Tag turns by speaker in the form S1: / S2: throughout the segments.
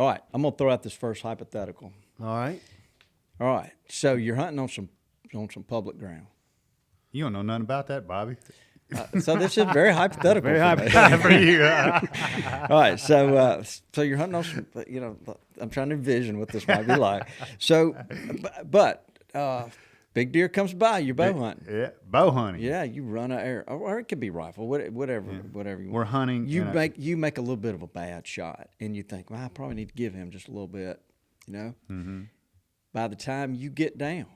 S1: All right, I'm gonna throw out this first hypothetical.
S2: All right.
S1: All right, so you're hunting on some public ground.
S3: You don't know nothing about that, Bobby.
S1: So this is very hypothetical.
S4: Very
S1: for me.
S4: hypothetical.
S3: For you.
S1: All right, so you're hunting on some. I'm trying to envision what this might be like. So, but big deer comes by, you're bow hunting.
S3: Yeah, bow hunting.
S1: Yeah, you run an arrow, or it could be rifle, whatever you
S3: We're
S1: want.
S3: hunting.
S1: You make a little bit of a bad shot, and you think, well, I probably need to give him just a little bit, Mm-hmm. By the time you get down,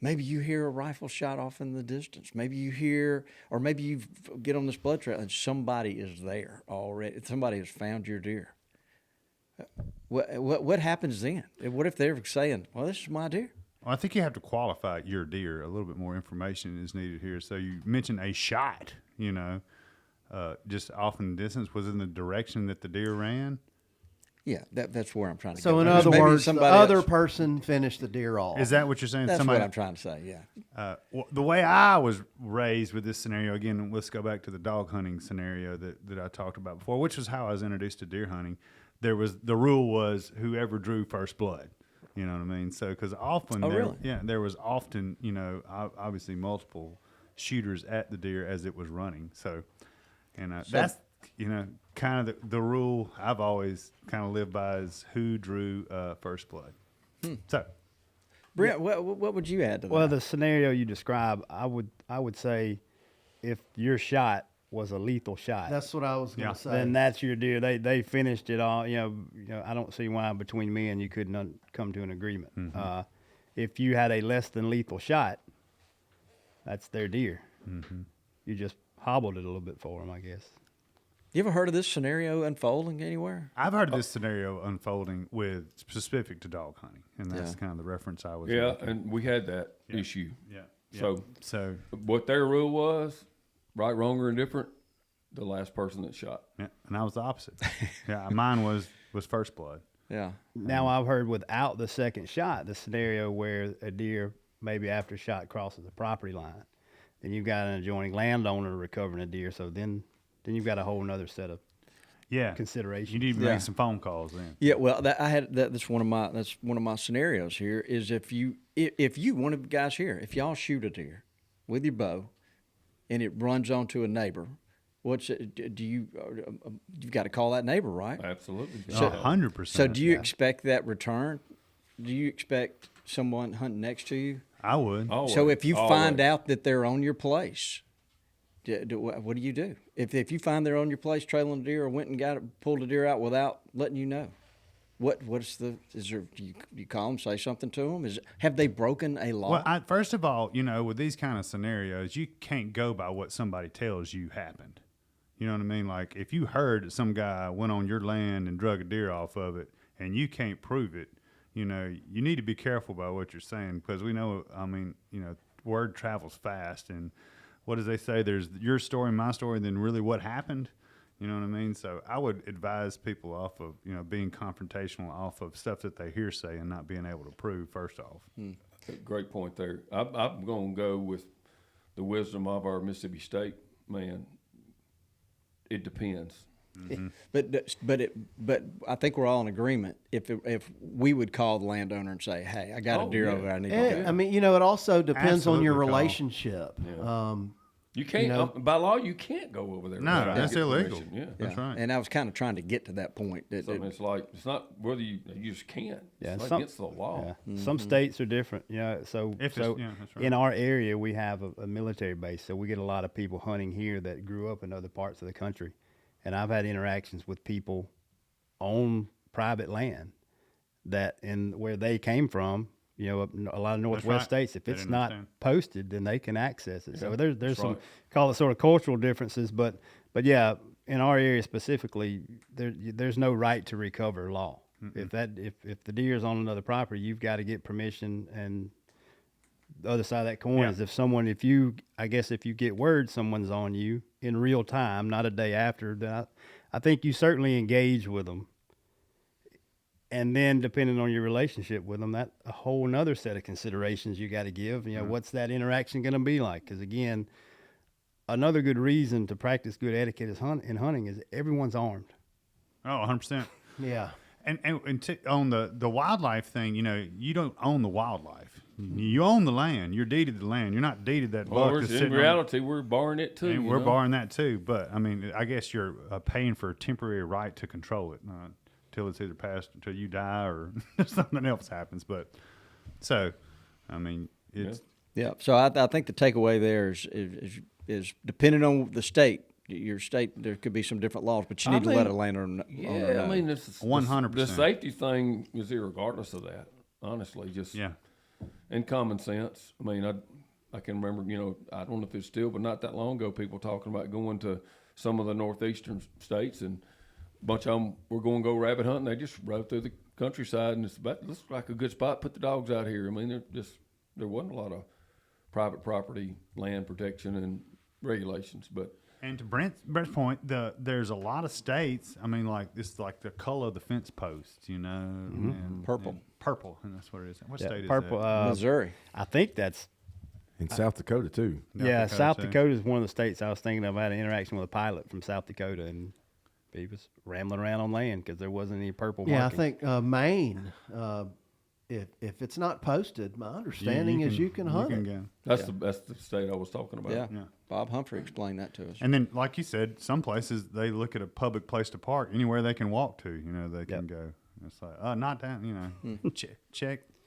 S1: maybe you hear a rifle shot off in the distance. Maybe you hear, or maybe you get on this blood trail and somebody is there already. Somebody has found your deer. What happens then? What if they're saying, well, this is my deer?
S3: Well, I think you have to qualify your deer. A little bit more information is needed here. So you mentioned a shot, just off in the distance. Was it in the direction that the deer ran?
S1: Yeah, that's where I'm trying to
S2: So
S1: go.
S2: in other
S1: Maybe
S2: words, the
S1: somebody
S2: other
S1: else-
S2: person finished the deer off.
S3: Is that what you're saying?
S1: That's
S3: Somebody,
S1: what I'm trying to say, yeah.
S3: Well, the way I was raised with this scenario, again, let's go back to the dog hunting scenario that I talked about before, which was how I was introduced to deer hunting. The rule was whoever drew first blood. You know what I mean? So, because often, there was often, obviously multiple shooters at the deer as it was running. So, and that's, kind of the rule I've always kind of lived by is who drew first blood. So,
S1: Brent, what would you add to that?
S4: Well, the scenario you describe, I would say, if your shot was a lethal shot,
S2: That's what I was going to say.
S4: then that's your deer. They finished it all. I don't see why between me and you couldn't come to an agreement.
S3: Mm-hmm.
S4: If you had a less than lethal shot, that's their deer.
S3: Mm-hmm.
S4: You just hobbled it a little bit for them, I guess.
S1: You ever heard of this scenario unfolding anywhere?
S3: I've heard this scenario unfolding with specific to dog hunting, and that's kind of the reference I was
S5: Yeah,
S3: making.
S5: and we had that issue.
S3: Yeah.
S5: So what their rule was, right, wrong, or indifferent, the last person that shot.
S3: Yeah, and I was the opposite. Yeah, mine was first blood.
S1: Yeah.
S4: Now I've heard without the second shot, the scenario where a deer maybe after shot crosses the property line, then you've got an adjoining landowner recovering a deer. So then you've got a whole nother set of considerations.
S3: You need to make some phone calls then.
S1: Yeah, well, that's one of my scenarios here. Is if you one of the guys here, if y'all shoot a deer with your bow, and it runs onto a neighbor, you've got to call that neighbor, right?
S5: Absolutely.
S3: 100%.
S1: So do you expect that return? Do you expect someone hunting next to you?
S3: I would.
S5: Always.
S1: So if you
S5: Always.
S1: find out that they're on your place, what do you do? If you find they're on your place trailing a deer, or went and pulled a deer out without letting you know, do you call them, say something to them? Have they broken a law?
S3: Well, first of all, with these kind of scenarios, you can't go by what somebody tells you happened. You know what I mean? Like if you heard that some guy went on your land and drug a deer off of it, and you can't prove it, you need to be careful about what you're saying, because we know, word travels fast, and what does they say? There's your story, my story, and then really what happened. You know what I mean? So I would advise people off of, being confrontational off of stuff that they hearsay and not being able to prove, first off.
S5: Great point there. I'm going to go with the wisdom of our Mississippi State man. It depends.
S1: Mm-hmm. But I think we're all in agreement. If we would call the landowner and say, "Hey, I got a deer over there, I need to go."
S2: I mean, it also depends on your
S3: Absolutely, Carl.
S2: relationship.
S5: Yeah. You can't, by law, you can't go over there.
S3: No,
S5: without
S3: that's
S5: getting
S3: illegal.
S5: permission. Yeah.
S3: That's right.
S1: And I was kind of trying to get to that point.
S5: So it's like, it's not whether you just can't.
S4: Yeah,
S5: It's
S4: some-
S5: against the law.
S4: Yeah.
S1: Mm-hmm.
S4: Some states are different. So
S3: That's right.
S4: in our area, we have a military base, so we get a lot of people hunting here that grew up in other parts of the country. And I've had interactions with people on private land where they came from, a lot of Northwest
S3: right.
S4: states, if
S3: They
S4: it's
S3: didn't
S4: not
S3: understand.
S4: posted, then they can access it. So there's some,
S5: right.
S4: call it sort of cultural differences, but yeah, in our area specifically, there's no right to recover law. If the deer is on another property, you've got to get permission. And the other side of that coin is if you get word someone's on you in real time, not a day after, then I think you certainly engage with them. And then depending on your relationship with them, that a whole nother set of considerations you got to give. What's that interaction going to be like? Because again, another good reason to practice good etiquette in hunting is everyone's armed.
S3: Oh, 100%.
S2: Yeah.
S3: On the wildlife thing, you don't own the wildlife. You own the land. You're deeded the land. You're not deeded that buck.
S5: Well,
S3: that's
S5: in
S3: sitting
S5: reality, we're barring it too.
S3: and
S5: you
S3: we're
S5: know?
S3: barring that too. But I mean, I guess you're paying for a temporary right to control it until it's either passed until you die or something else happens. But so, I mean, it's
S1: Yeah. So I think the takeaway there is depending on the state. Your state, there could be some different laws, but you need to let a landowner know.
S5: Yeah, I mean, this is
S3: 100%.
S5: The safety thing is irregardless of that. Honestly, just
S3: yeah.
S5: and common sense. I mean, I can remember, I don't know if it's still, but not that long ago, people talking about going to some of the northeastern states, and a bunch of them were going to go rabbit hunting. They just rode through the countryside, and looks like a good spot. Put the dogs out here. I mean, there wasn't a lot of private property, land protection, and regulations, but.
S3: And to Brent's point, there's a lot of states. I mean, like this, like the color of the fence posts, and
S1: Purple.
S3: and purple, and that's what it is. What
S4: Yeah,
S3: state
S4: purple.
S3: is that?
S1: Missouri.
S4: I think that's
S6: In South Dakota too.
S4: South
S3: too.
S4: Dakota is one of the states I was thinking of. I had an interaction with a pilot from South Dakota, and he was rambling around on land because there wasn't any purple.
S2: Yeah,
S4: markings.
S2: I think Maine. If it's not posted, my understanding is you can hunt it.
S3: go.
S5: That's the state I was talking about.
S1: Yeah.
S3: Yeah.
S1: Bob Humphrey explained that to us.
S3: And then, like you said, some places they look at a public place to park anywhere they can walk to. They can
S4: Yep.
S3: go. It's like, not down.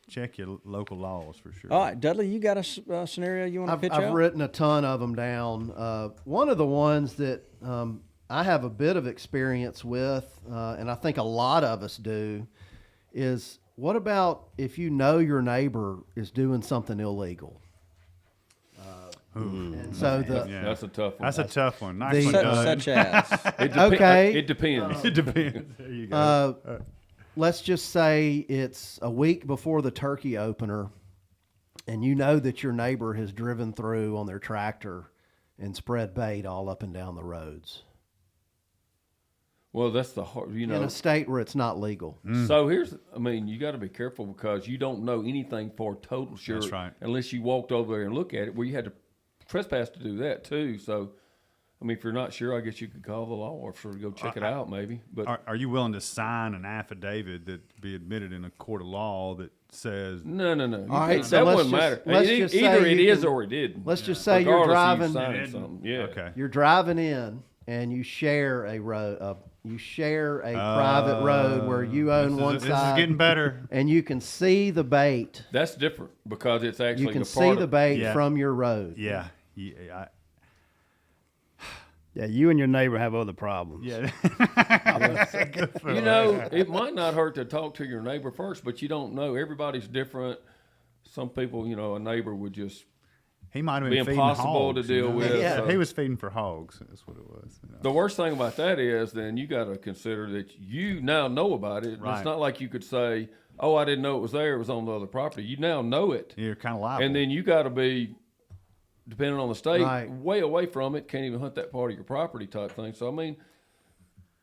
S3: Check your local laws for sure.
S1: All right, Dudley, you got a scenario you want to pitch
S2: I've
S1: out?
S2: written a ton of them down. One of the ones that I have a bit of experience with, and I think a lot of us do, is what about if you know your neighbor is doing something illegal? And so
S3: Yeah.
S5: That's a tough one.
S3: That's a tough one. Nice one,
S1: Such,
S3: Doug.
S1: such as.
S2: Okay.
S5: It depends.
S3: It depends. There you go.
S2: Let's just say it's a week before the turkey opener, and you know that your neighbor has driven through on their tractor and spread bait all up and down the roads
S5: Well, that's the hard.
S2: in a state where it's not legal.
S5: So you got to be careful because you don't know anything for total sure.
S3: That's right.
S5: Unless you walked over there and look at it, where you had to trespass to do that too. So, if you're not sure, I guess you could call the law officer to go check it out, maybe. But
S3: Are you willing to sign an affidavit that be admitted in a court of law that says
S5: no.
S2: All right, so
S5: that
S2: let's
S5: wouldn't
S2: just-
S5: matter.
S2: let's just
S5: Either
S2: say
S5: it
S2: you
S5: is
S2: can-
S5: or it didn't.
S2: Let's just say you're
S5: Regardless of
S2: driving.
S5: you signed something. Yeah.
S3: okay?
S2: You're driving in and you share a road. You share a private road where you own one
S3: This is
S2: side,
S3: getting better.
S2: and you can see the bait.
S5: That's different because it's actually
S2: You can
S5: a
S2: see
S5: part
S2: the
S5: of,
S2: bait
S3: Yeah.
S2: from your road.
S3: Yeah.
S4: Yeah, you and your neighbor have other problems.
S3: Yeah.
S5: It might not hurt to talk to your neighbor first, but you don't know. Everybody's different. Some people, a neighbor would just
S3: He might have
S5: be
S3: been feeding
S5: impossible to
S3: hogs,
S5: deal with.
S2: Yeah.
S5: so-
S3: He was feeding for hogs. That's what it was.
S5: The worst thing about that is then you got to consider that you now know about it.
S3: Right.
S5: It's not like you could say, "Oh, I didn't know it was there. It was on the other property." You now know it,
S3: You're kind of liable.
S5: and then you got to be, depending on the state,
S2: Right.
S5: way away from it. Can't even hunt that part of your property type thing. So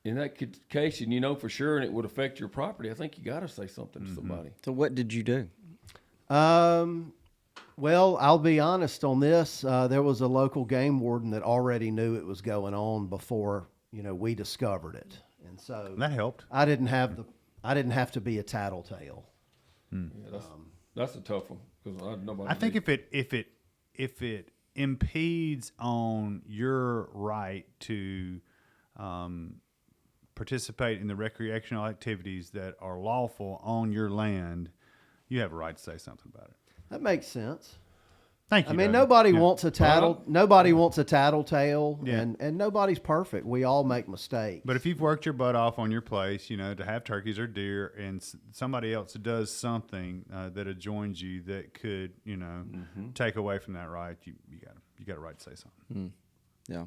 S5: in that case, and you know for sure, and it would affect your property, I think you got to say something to somebody.
S1: So what did you do?
S2: Well, I'll be honest on this. There was a local game warden that already knew it was going on before we discovered it, and so
S3: that helped.
S2: I didn't have to be a tattletale.
S5: Yeah, that's a tough one because nobody.
S3: I think if it impedes on your right to participate in the recreational activities that are lawful on your land, you have a right to say something about it.
S2: That makes sense.
S3: Thank you.
S2: I mean,
S3: Doug.
S2: nobody
S3: Yeah.
S2: wants a nobody wants a tattletale,
S3: Yeah.
S2: and nobody's perfect. We all make mistakes.
S3: But if you've worked your butt off on your place, to have turkeys or deer, and somebody else does something that adjoins you that could, take away from that right, you got a right to say something.
S1: Yeah.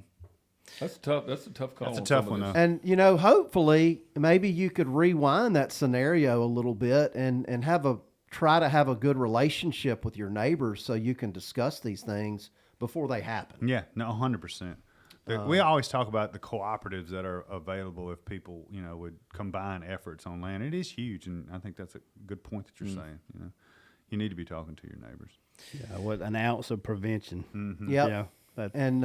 S5: that's tough. That's a tough call.
S3: That's a
S5: on
S3: tough
S5: some of
S3: one,
S5: this.
S3: though.
S2: And hopefully, maybe you could rewind that scenario a little bit and try to have a good relationship with your neighbors so you can discuss these things before they happen.
S3: Yeah, no, 100%. We always talk about the cooperatives that are available if people, would combine efforts on land. It is huge, and I think that's a good point that you're saying. You need to be talking to your neighbors.
S4: Yeah, what an ounce of prevention.
S2: Yep.
S4: Yeah, that-
S2: And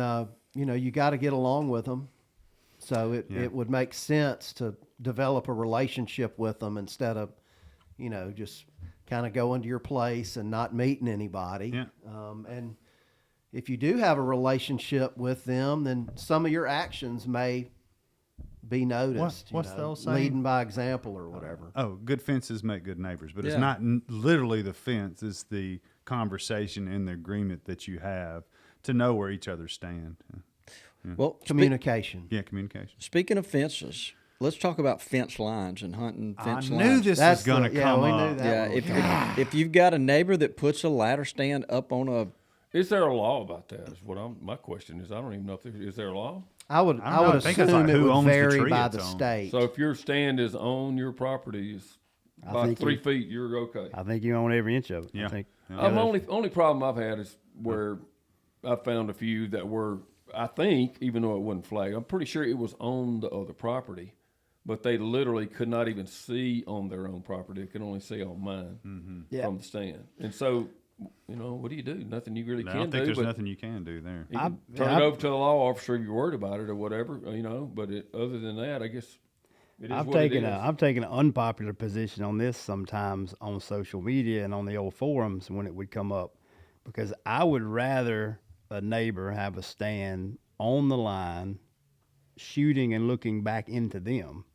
S2: you got to get along with them. So it would make sense to develop a relationship with them instead of, just kind of going to your place and not meeting anybody.
S3: Yeah.
S2: And if you do have a relationship with them, then some of your actions may be noticed.
S3: What's the old saying?
S2: Leading by example or whatever.
S3: Oh, good fences make good neighbors, but it's
S1: Yeah.
S3: not literally the fence. It's the conversation and the agreement that you have to know where each other stand.
S1: Well,
S2: Communication.
S3: Yeah, communication.
S1: speaking of fences, let's talk about fence lines and hunting fence
S3: I
S1: lines.
S3: knew this
S2: That's
S3: was going to
S2: the- yeah,
S3: come
S2: we knew
S3: up.
S2: that.
S1: Yeah, if you've got a neighbor that puts a ladder stand up on a
S5: Is there a law about that? Is what my question is. I don't even know if is there a law.
S2: I would
S3: I don't know. I think it's
S2: assume
S3: like
S2: it
S3: who
S2: would
S3: owns the
S2: vary
S3: tree
S2: by
S3: it's
S2: the
S3: on.
S2: state.
S5: So if your stand is on your property, is about
S4: think
S5: 3
S4: you-
S5: feet, you're okay.
S4: I think you own every inch of it.
S3: Yeah.
S4: I think.
S5: Only problem I've had is where I found a few that were, I think, even though it wasn't flagged, I'm pretty sure it was on the other property, but they literally could not even see on their own property. They could only see on mine
S2: Yeah.
S5: from the stand. And so, what do you do? Nothing you really
S3: I
S5: can
S3: don't think
S5: do.
S3: there's
S5: But
S3: nothing you can do there.
S5: you can turn it over to the law officer if you're worried about it or whatever, But other than that, I guess it is
S4: I've
S5: what it
S4: taken
S5: is.
S4: I've taken an unpopular position on this sometimes on social media and on the old forums when it would come up, because I would rather a neighbor have a stand on the line, shooting and looking back into them,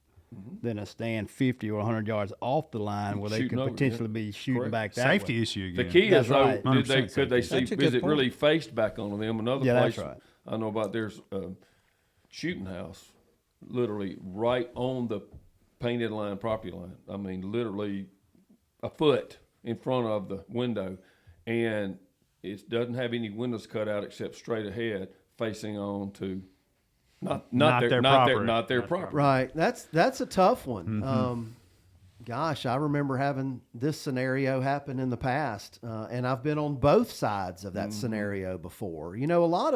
S4: than a stand 50 or 100 yards off the line where they
S5: Shooting
S4: could
S5: over,
S4: potentially
S5: yeah.
S4: be shooting
S5: Correct.
S4: back that
S3: Safety
S4: way.
S3: issue
S5: The
S3: again.
S5: key
S4: That's
S5: is though,
S4: right.
S5: could
S3: 100%
S5: they
S1: That's a good
S5: is it
S1: point.
S5: really faced back on them? Another
S4: Yeah,
S5: place
S4: that's right.
S5: I know about, there's a shooting house, literally right on the painted line, property line. I mean, literally a foot in front of the window, and it doesn't have any windows cut out except straight ahead, facing on to not
S3: their property.
S5: property.
S2: Right. That's a tough one.
S3: Mm-hmm.
S2: Gosh, I remember having this scenario happen in the past, and I've been on both sides of that
S3: Mm-hmm.
S2: scenario before. A lot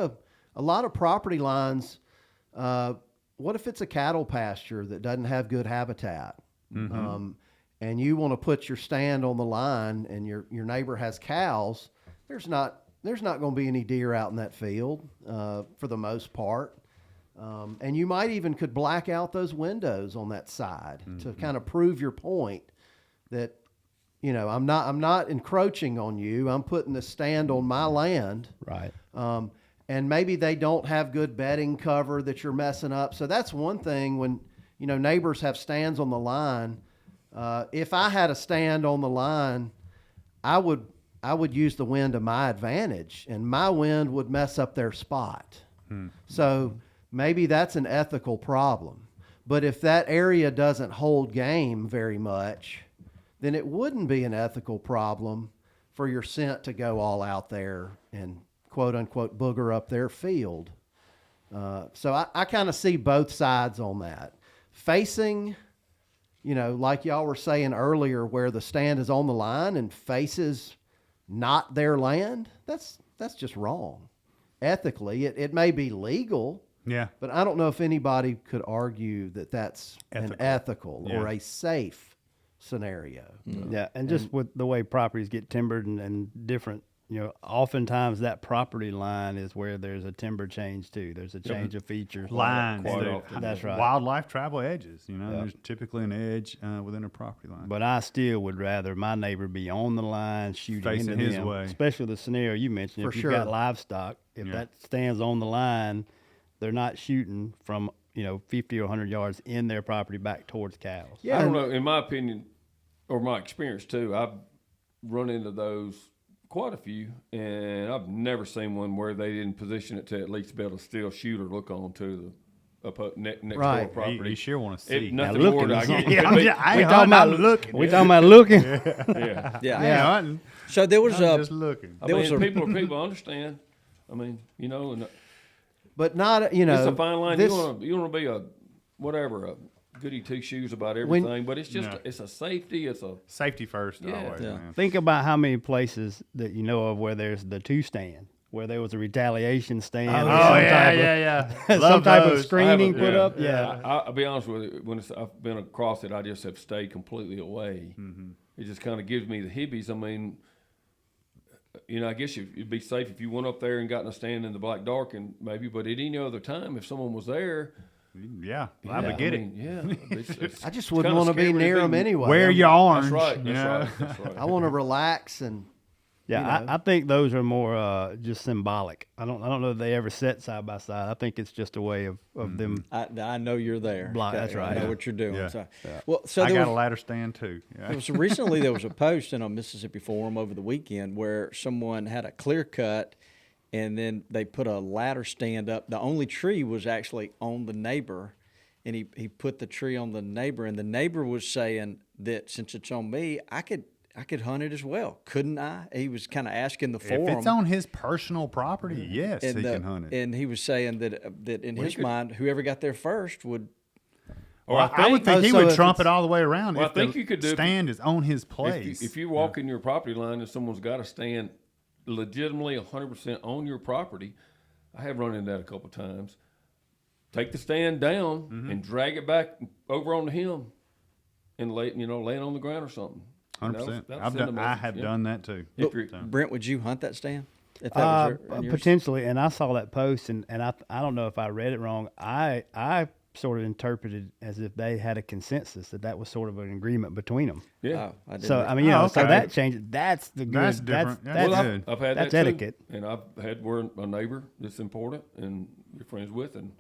S2: of property lines. What if it's a cattle pasture that doesn't have good habitat, and you want to put your stand on the line, and your neighbor has cows? There's not going to be any deer out in that field for the most part. And you might even could black out those windows on that side to kind of prove your point that, I'm not encroaching on you. I'm putting the stand on my land.
S4: Right.
S2: And maybe they don't have good bedding cover that you're messing up. So that's one thing when, neighbors have stands on the line. If I had a stand on the line, I would use the wind to my advantage, and my wind would mess up their spot. So maybe that's an ethical problem. But if that area doesn't hold game very much, then it wouldn't be an ethical problem for your scent to go all out there and quote unquote booger up their field. So I kind of see both sides on that. Facing, like y'all were saying earlier, where the stand is on the line and faces not their land, that's just wrong. Ethically, it may be legal,
S3: Yeah.
S2: but I don't know if anybody could argue that that's an ethical or
S3: Yeah.
S2: a safe scenario.
S4: Yeah, and just with the way properties get timbered and different, oftentimes that property line is where there's a timber change too. There's a change of features.
S3: Lines.
S5: Quite
S3: that-
S5: often.
S4: That's right.
S3: Wildlife travel edges.
S4: Yeah.
S3: There's typically an edge within a property line.
S4: But I still would rather my neighbor be on the line shooting
S3: Facing
S4: into
S3: his
S4: them,
S3: way.
S4: especially the scenario you mentioned.
S2: For
S4: If you've got
S2: sure.
S4: livestock, if
S3: Yeah.
S4: that stands on the line, they're not shooting from 50 or 100 yards in their property back towards cows.
S2: Yeah,
S5: I don't
S2: and-
S5: know. In my opinion, or my experience too, I've run into those quite a few, and I've never seen one where they didn't position it to at least be able to still shoot or look on to the next door
S2: Right.
S5: property.
S3: You sure want to see.
S5: Nothing
S4: Now,
S5: more.
S4: looking
S5: I
S4: is
S5: get.
S4: on-
S5: It could be-
S3: I
S4: We
S3: ain't
S4: talking
S3: hunting,
S4: about
S3: I'm looking.
S4: We talking about looking.
S5: yeah.
S1: Yeah.
S3: I ain't hunting.
S1: So there was
S3: I'm
S1: a
S3: just looking.
S5: I
S1: There
S5: mean,
S1: was a-
S5: people understand. I mean, and
S2: but not,
S5: it's a fine line.
S2: this-
S5: You want to be a goody two shoes about everything, but it's just
S3: No.
S5: it's a safety. It's a
S3: Safety first,
S5: Yeah.
S3: always,
S1: Yeah.
S3: man.
S4: Think about how many places that you know of where there's the two stand, where there was a retaliation stand. or
S3: Oh,
S4: some
S3: yeah,
S4: type of-
S3: yeah.
S4: some
S3: Love
S4: type of
S3: those.
S4: screening
S5: I
S4: put
S5: haven't-
S4: up. Yeah.
S5: I'll be honest with you. When I've been across it, I just have stayed completely away.
S3: Mm-hmm.
S5: It just kind of gives me the hibbies. I mean, I guess it'd be safe if you went up there and got in a stand in the black dark, and maybe. But at any other time, if someone was there,
S3: Yeah, I
S5: I
S3: get it.
S5: mean, yeah.
S2: I just wouldn't want to be near them anyway.
S3: Wear your orange.
S5: That's right.
S3: you
S5: That's
S3: know?
S5: right. That's right.
S2: I want to relax and
S4: Yeah,
S2: you know.
S4: I think those are more just symbolic. I don't know if they ever sit side by side. I think it's just a way of them.
S1: I know you're there.
S4: That's right.
S1: I know
S4: Yeah.
S1: what you're doing.
S3: Yeah.
S1: So, well, so
S3: I
S1: there
S3: got
S1: was,
S3: a ladder stand too. Yeah.
S1: there was recently there was a post in a Mississippi forum over the weekend where someone had a clear cut, and then they put a ladder stand up. The only tree was actually on the neighbor, and he put the tree on the neighbor, and the neighbor was saying that since it's on me, I could hunt it as well, couldn't I? He was kind of asking the forum.
S3: If it's on his personal property, yes, he can hunt it.
S1: And he was saying that in his mind, whoever got there first would.
S3: Or
S5: Well,
S3: I would think he
S2: so
S3: would
S2: if
S3: trump
S2: it's-
S3: it all the way around.
S5: Well,
S3: if
S5: I think
S3: the
S5: you could do-
S3: stand is on his place.
S5: If you walk in your property line and someone's got a stand legitimately 100% on your property, I have run into that a couple times. Take the stand down and drag it back over onto him, and lay it on the ground or something.
S3: 100%.
S5: That'll
S3: I've
S5: send a
S3: done. I
S5: message,
S3: have
S5: yeah.
S3: done that too.
S5: If you're-
S1: Brent, would you hunt that stand? If that was your, yours?
S4: Potentially, and I saw that post, and I don't know if I read it wrong. I sort of interpreted as if they had a consensus that was sort of an agreement between them.
S5: Yeah.
S1: Oh, I didn't
S4: So
S1: read-
S4: I mean, so
S3: okay.
S4: that changes. That's the good.
S3: That's different. Yeah,
S4: That's,
S3: well,
S4: that's,
S3: good.
S5: I've had
S4: that's
S5: that too.
S4: etiquette.
S5: And I've had where a neighbor that's important and you're friends with, and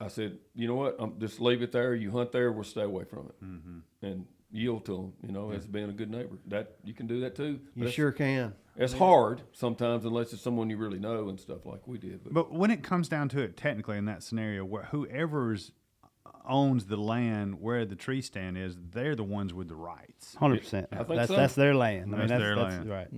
S5: I said, you know what, just leave it there. You hunt there, we'll stay away from it, and yield to them. As being a good neighbor, that you can do that too.
S2: You sure can.
S5: It's hard sometimes unless it's someone you really know and stuff like we did.
S3: But when it comes down to it, technically in that scenario, where whoever's owns the land where the tree stand is, they're the ones with the rights.
S4: 100%.
S5: I think
S4: That's
S5: so.
S4: that's their land. I mean,
S3: That's their
S4: that's
S3: land.
S4: right.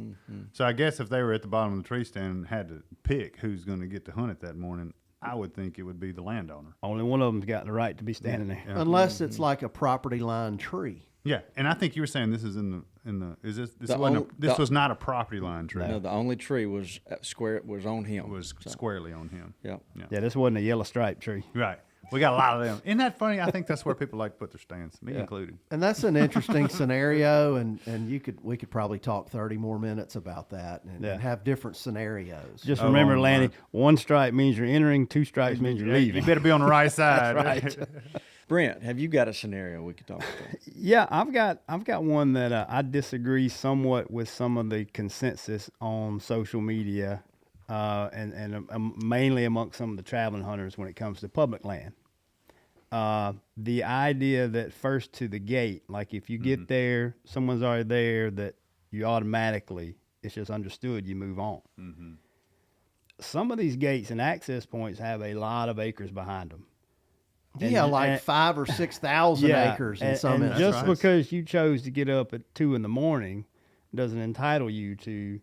S3: So I guess if they were at the bottom of the tree stand and had to pick who's going to get to hunt it that morning, I would think it would be the landowner.
S4: Only one of them's got the right to be standing there.
S3: Yeah.
S2: Unless it's like a property line tree.
S3: Yeah, and I think you were saying this is in the is this
S1: The
S3: wasn't
S1: own-
S3: this
S1: the-
S3: was not a property line tree.
S1: No, the only tree was square. It was on him.
S3: It was
S1: So,
S3: squarely on him.
S1: yeah.
S4: Yeah, this wasn't a yellow stripe tree.
S3: Right. We got a lot of them. Isn't that funny? I think that's where people like to put their stands, me included.
S2: And that's an interesting scenario, and we could probably talk 30 more minutes about that and have different scenarios.
S4: Just
S3: Oh,
S4: remember,
S3: on
S4: Lanny,
S3: line.
S4: one stripe means you're entering, two stripes means you're leaving.
S3: You better be on the right side.
S4: right.
S1: Brent, have you got a scenario we could talk about?
S4: Yeah, I've got one that I disagree somewhat with some of the consensus on social media, and mainly amongst some of the traveling hunters when it comes to public land. The idea that first to the gate, like if you get there, someone's already there, that you automatically, it's just understood, you move on. Some of these gates and access points have a lot of acres behind them.
S2: Yeah, like 5,000 or 6,000 acres in some
S4: and
S2: instances.
S4: just because you chose to get up at 2 a.m. doesn't entitle you to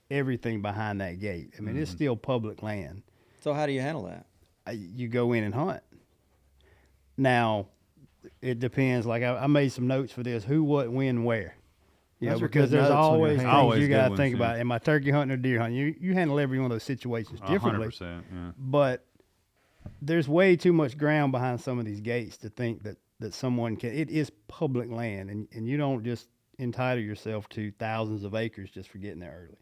S4: everything behind that gate. I mean, it's still public land.
S1: So how do you handle that?
S4: You go in and hunt. Now, it depends. Like I made some notes for this: who, what, when, where. You know,
S2: Those are
S4: because
S2: good
S4: there's
S2: notes on your
S4: always
S2: hand.
S4: things
S3: Always
S4: you
S3: good
S4: got to
S3: ones,
S4: think
S3: yeah.
S4: about. Am I turkey hunting or deer hunting? You handle every one of those situations differently.
S3: 100%. Yeah.
S4: But there's way too much ground behind some of these gates to think that someone can. It is public land, and you don't just entitle yourself to thousands of acres just for getting there early.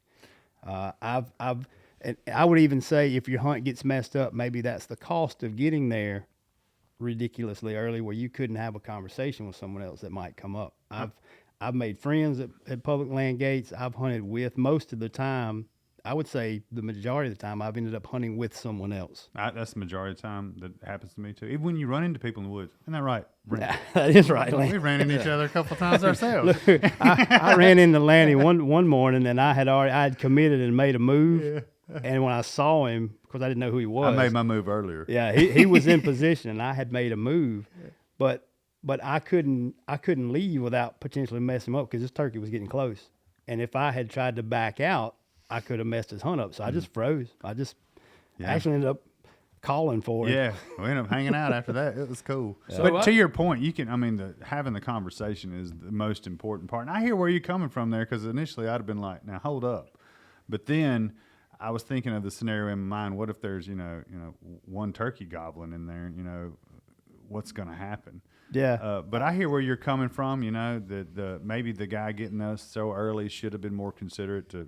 S4: And I would even say if your hunt gets messed up, maybe that's the cost of getting there ridiculously early, where you couldn't have a conversation with someone else that might come up. I've made friends at public land gates. I've hunted with, most of the time, I would say the majority of the time, I've ended up hunting with someone else.
S3: That's the majority of the time that happens to me too. Even when you run into people in the woods, isn't that right? Brent?
S4: That is right,
S3: We
S4: Lanny.
S3: ran into each other a couple of times ourselves.
S4: I ran into Lanny one morning, and I had committed and made a move. And when I saw him, because I didn't know who he was,
S3: I made my move earlier.
S4: yeah, he was in position, and I had made a move, but I couldn't leave without potentially messing him up because this turkey was getting close, and if I had tried to back out, I could have messed his hunt up. So I just froze. I just actually ended up calling for him.
S3: Yeah, we ended up hanging out after that. It was cool.
S5: So
S3: But to your point, having the conversation is the most important part. And I hear where you're coming from there, because initially I'd have been like, now hold up. But then I was thinking of the scenario in my mind. What if there's, one turkey gobbling in there, what's going to happen?
S4: Yeah.
S3: But I hear where you're coming from, that maybe the guy getting us so early should have been more considerate to.